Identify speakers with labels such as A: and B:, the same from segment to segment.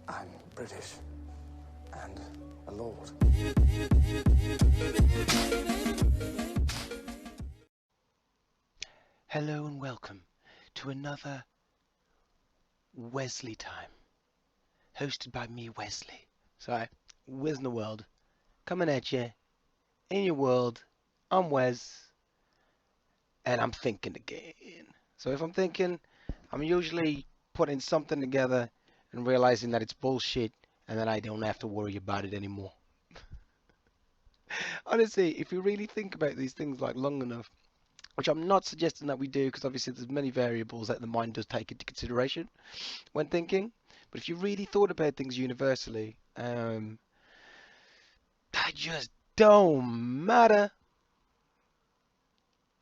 A: I'm British and a lord.
B: Hello and welcome to another Wesley time, hosted by me, Wesley. Sorry, WessinTheWorld, coming at you in your world. I'm Wes, and I'm thinking again. So if I'm thinking, I'm usually putting something together and realizing that it's bullshit, and then I don't have to worry about it anymore. Honestly, if you really think about these things like long enough, which I'm not suggesting that we do, because obviously there's many variables that the mind does take into consideration when thinking. But if you really thought about things universally, that just don't matter.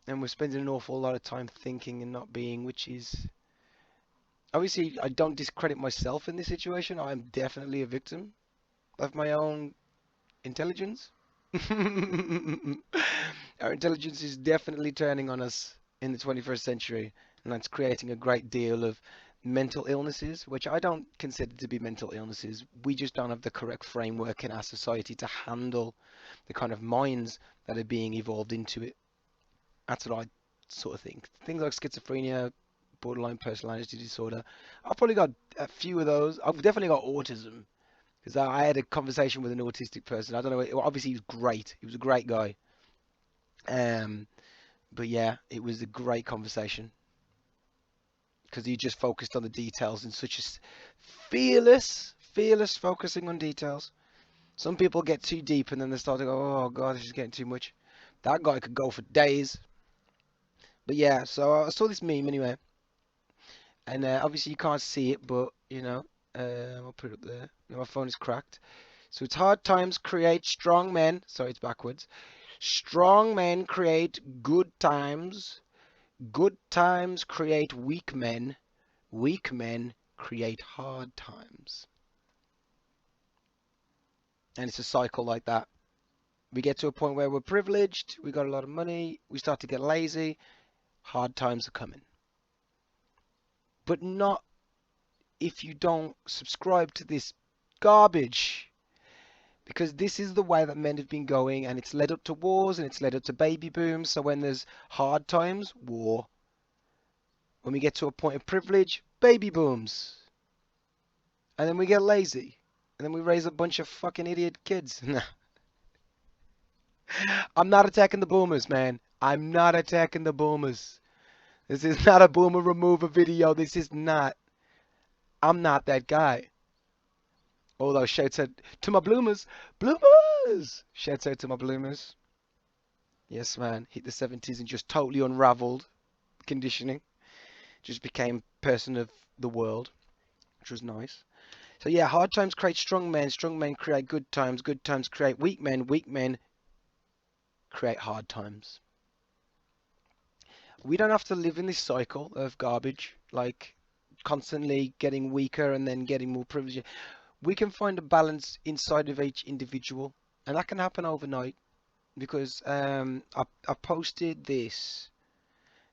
B: And we're spending an awful lot of time thinking and not being, which is obviously I don't discredit myself in this situation. I'm definitely a victim of my own intelligence. Our intelligence is definitely turning on us in the 21st century, and that's creating a great deal of mental illnesses, which I don't consider to be mental illnesses. We just don't have the correct framework in our society to handle the kind of minds that are being evolved into it. That's what I sort of think. Things like schizophrenia, borderline personality disorder. I've probably got a few of those. I've definitely got autism. Because I had a conversation with an autistic person. I don't know. Obviously, he was great. He was a great guy. Um, but yeah, it was a great conversation because he just focused on the details in such a fearless focusing on details. Some people get too deep and then they start to go, "Oh God, this is getting too much." That guy could go for days. But yeah, so I saw this meme anyway, and obviously you can't see it, but you know, I'll put it up there. My phone is cracked. So it's hard times create strong men. Sorry, it's backwards. Strong men create good times. Good times create weak men. Weak men create hard times. And it's a cycle like that. We get to a point where we're privileged, we got a lot of money, we start to get lazy, hard times are coming. But not if you don't subscribe to this garbage. Because this is the way that men have been going, and it's led up to wars, and it's led up to baby booms. So when there's hard times, war. When we get to a point of privilege, baby booms. And then we get lazy. And then we raise a bunch of fucking idiot kids. I'm not attacking the boomers, man. I'm not attacking the boomers. This is not a boomer remover video. This is not. I'm not that guy. Although shouts out to my bloomers. Bloomers! Shouts out to my bloomers. Yes, man. Hit the 70s and just totally unraveled conditioning. Just became person of the world, which was nice. So yeah, hard times create strong men create good times create weak men create hard times. We don't have to live in this cycle of garbage, like constantly getting weaker and then getting more privileged. We can find a balance inside of each individual, and that can happen overnight. Because I posted this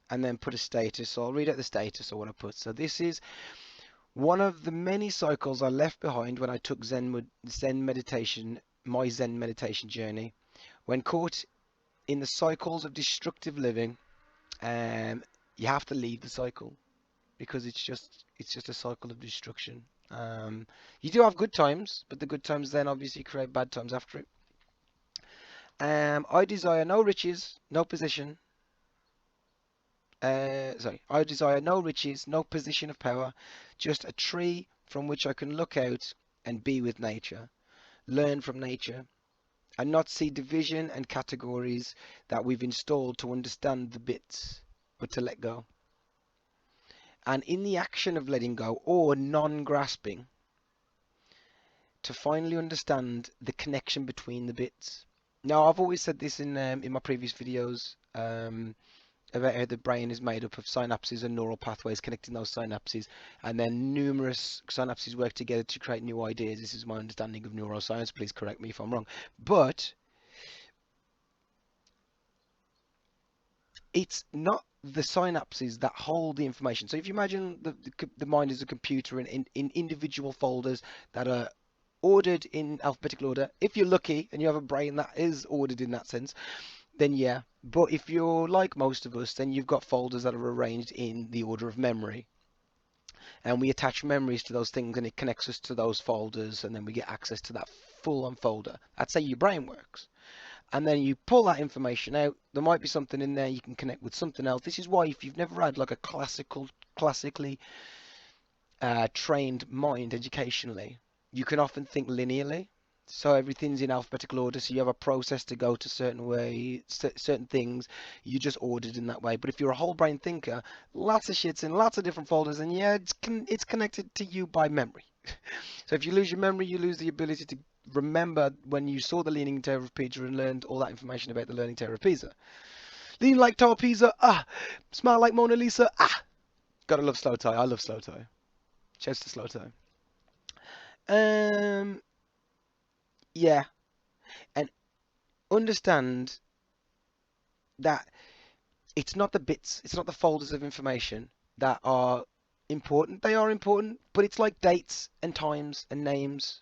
B: and then put a status, so I'll read out the status of what I put. So this is one of the many cycles I left behind when I took Zen meditation, my Zen meditation journey. When caught in the cycles of destructive living, you have to leave the cycle because it's just a cycle of destruction. You do have good times, but the good times then obviously create bad times after it. I desire no riches, no position. I desire no riches, no position of power, just a tree from which I can look out and be with nature, learn from nature, and not see division and categories that we've installed to understand the bits, but to let go. And in the action of letting go, or non-grasping, to finally understand the connection between the bits. Now, I've always said this in my previous videos, about how the brain is made up of synapses and neural pathways connecting those synapses, and then numerous synapses work together to create new ideas. This is my understanding of neuroscience. Please correct me if I'm wrong. But it's not the synapses that hold the information. So if you imagine the mind is a computer in individual folders that are ordered in alphabetical order. If you're lucky and you have a brain that is ordered in that sense, then yeah. But if you're like most of us, then you've got folders that are arranged in the order of memory. And we attach memories to those things and it connects us to those folders and then we get access to that full on folder. That's how your brain works. And then you pull that information out. There might be something in there you can connect with something else. This is why if you've never had like a classically trained mind educationally, you can often think linearly. So everything's in alphabetical order. So you have a process to go to certain way, certain things. You just ordered in that way. But if you're a whole brain thinker, lots of shit's in lots of different folders, and yeah, it's connected to you by memory. So if you lose your memory, you lose the ability to remember when you saw the Leaning Tower of Pisa and learned all that information about the Leaning Tower of Pisa. Lean like Tower of Pisa, ah. Smile like Mona Lisa, ah. Gotta love slow tie. I love slow tie. Cheers to slow tie. Yeah, and understand that it's not the bits, it's not the folders of information that are important. They are important, but it's like dates and times and names.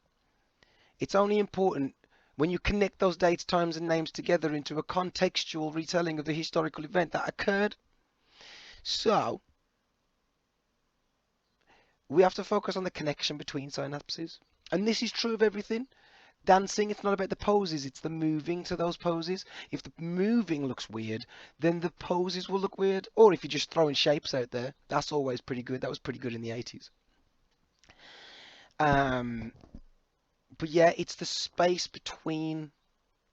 B: It's only important when you connect those dates, times, and names together into a contextual retelling of the historical event that occurred. So, we have to focus on the connection between synapses. And this is true of everything. Dancing, it's not about the poses, it's the moving to those poses. If the moving looks weird, then the poses will look weird. Or if you're just throwing shapes out there, that's always pretty good. That was pretty good in the 80s. Um, but yeah, it's the space between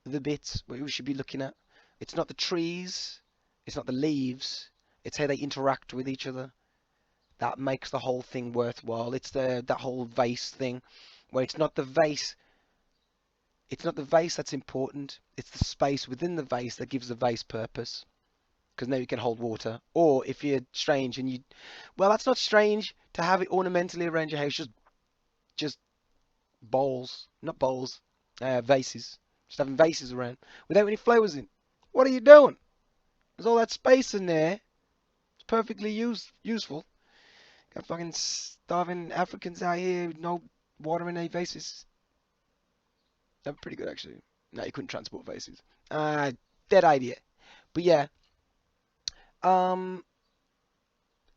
B: the bits where we should be looking at. It's not the trees, it's not the leaves, it's how they interact with each other. That makes the whole thing worthwhile. It's that whole vase thing, where it's not the vase that's important, it's the space within the vase that gives the vase purpose. Because now you can hold water. Or if you're strange and well, that's not strange to have it ornamentally around your house, just bowls, not bowls, vases. Just having vases around without any flowers in. What are you doing? There's all that space in there. It's perfectly useful. Got fucking starving Africans out here with no water in their vases. They're pretty good actually. No, you couldn't transport vases. Dead idea. But yeah, um,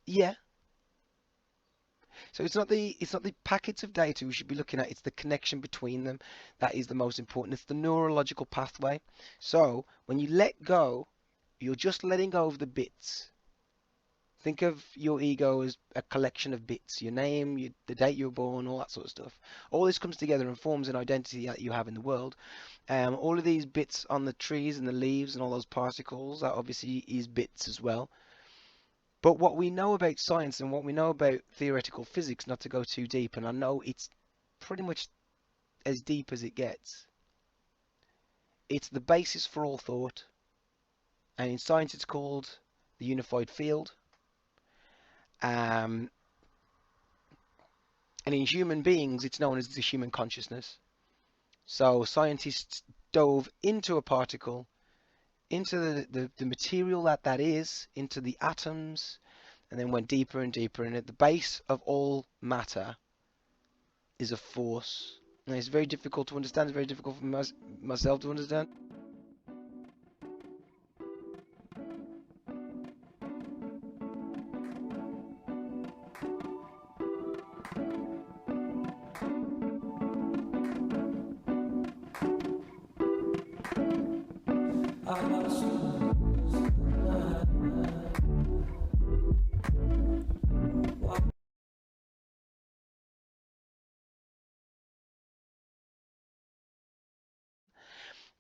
B: yeah. So it's not the packets of data we should be looking at. It's the connection between them that is the most important. It's the neurological pathway. So when you let go, you're just letting go of the bits. Think of your ego as a collection of bits. Your name, the date you were born, all that sort of stuff. All this comes together and forms an identity that you have in the world. All of these bits on the trees and the leaves and all those particles, that obviously is bits as well. But what we know about science and what we know about theoretical physics, not to go too deep, and I know it's pretty much as deep as it gets, it's the basis for all thought. And in science, it's called the unified field. Um, and in human beings, it's known as the human consciousness. So scientists dove into a particle, into the material that is, into the atoms, and then went deeper and deeper. And at the base of all matter is a force. And it's very difficult to understand. It's very difficult for myself to understand.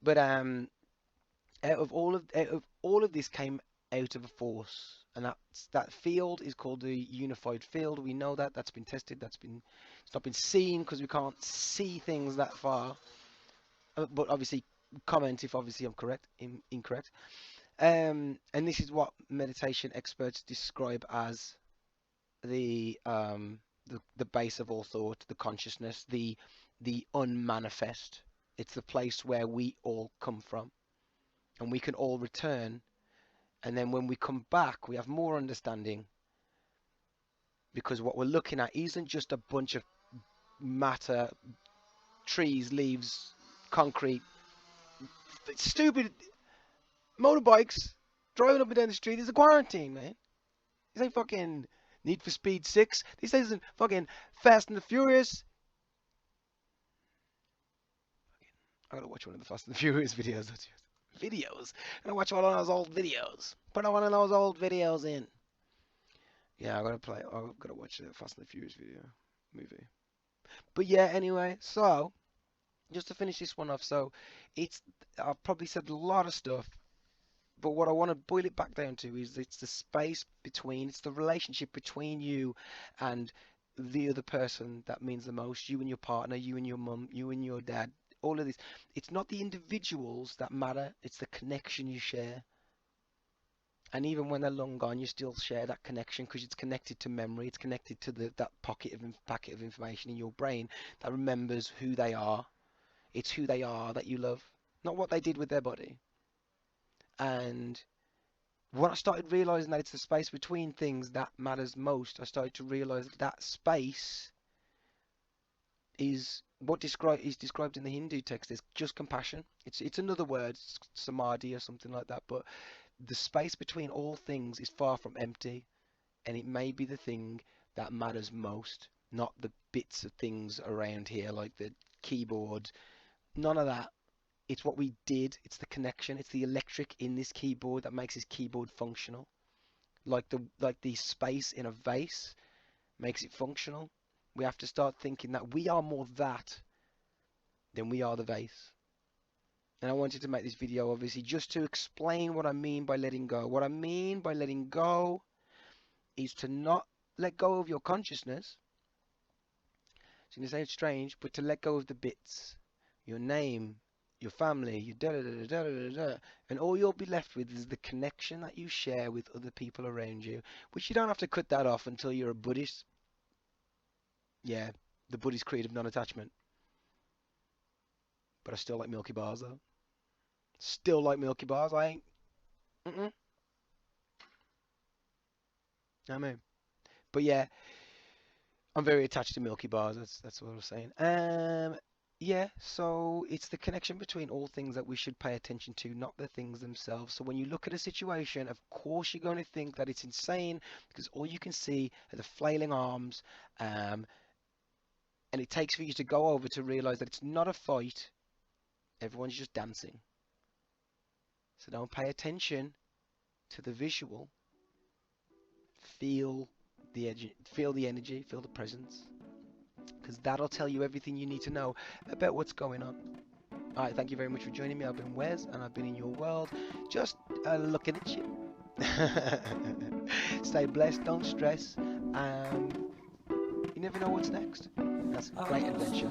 B: But out of all of this came out of a force, and that field is called the unified field. We know that that's been tested. It's not been seen because we can't see things that far. But obviously, comment if obviously I'm correct, incorrect. And this is what meditation experts describe as the base of all thought, the consciousness, the unmanifest. It's the place where we all come from, and we can all return And then when we come back, we have more understanding, because what we're looking at isn't just a bunch of matter, trees, leaves, concrete, stupid motorbikes driving up and down the street. Is a quarantine, man. This ain't fucking Need for Speed 6. This isn't fucking Fast and the Furious. I gotta watch one of the Fast and the Furious videos. Videos? I gotta watch one of those old videos. Put one of those old videos in. Yeah, I gotta watch the Fast and the Furious movie. But yeah, anyway, so just to finish this one off, so I've probably said a lot of stuff, but what I want to boil it back down to is it's the space between, it's the relationship between you and the other person that means the most. You and your partner, you and your mum, you and your dad, all of this. It's not the individuals that matter, it's the connection you share. And even when they're long gone, you still share that connection because it's connected to memory. It's connected to that packet of information in your brain that remembers who they are. It's who they are that you love, not what they did with their body. And when I started realizing that it's the space between things that matters most, I started to realize that space is what is described in the Hindu text as just compassion. It's another word, samadhi or something like that, but the space between all things is far from empty, and it may be the thing that matters most, not the bits of things around here like the keyboard. None of that. It's what we did. It's the connection. It's the electric in this keyboard that makes this keyboard functional. Like the space in a vase makes it functional. We have to start thinking that we are more that than we are the vase. And I wanted to make this video obviously just to explain what I mean by letting go. What I mean by letting go is to not let go of your consciousness. It's going to sound strange, but to let go of the bits. Your name, your family, your da-da-da-da-da-da-da. And all you'll be left with is the connection that you share with other people around you, which you don't have to cut that off until you're a Buddhist. Yeah, the Buddhist creed of non-attachment. But I still like Milky Bars though. Still like Milky Bars. I ain't. I mean, but yeah, I'm very attached to Milky Bars. That's what I was saying. Yeah, so it's the connection between all things that we should pay attention to, not the things themselves. So when you look at a situation, of course you're going to think that it's insane because all you can see are the flailing arms, and it takes for you to go over to realize that it's not a fight. Everyone's just dancing. So don't pay attention to the visual. Feel the energy, feel the presence, because that'll tell you everything you need to know about what's going on. Alright, thank you very much for joining me. I've been Wes, and I've been in your world, just looking at you. Stay blessed, don't stress. You never know what's next. That's a great adventure.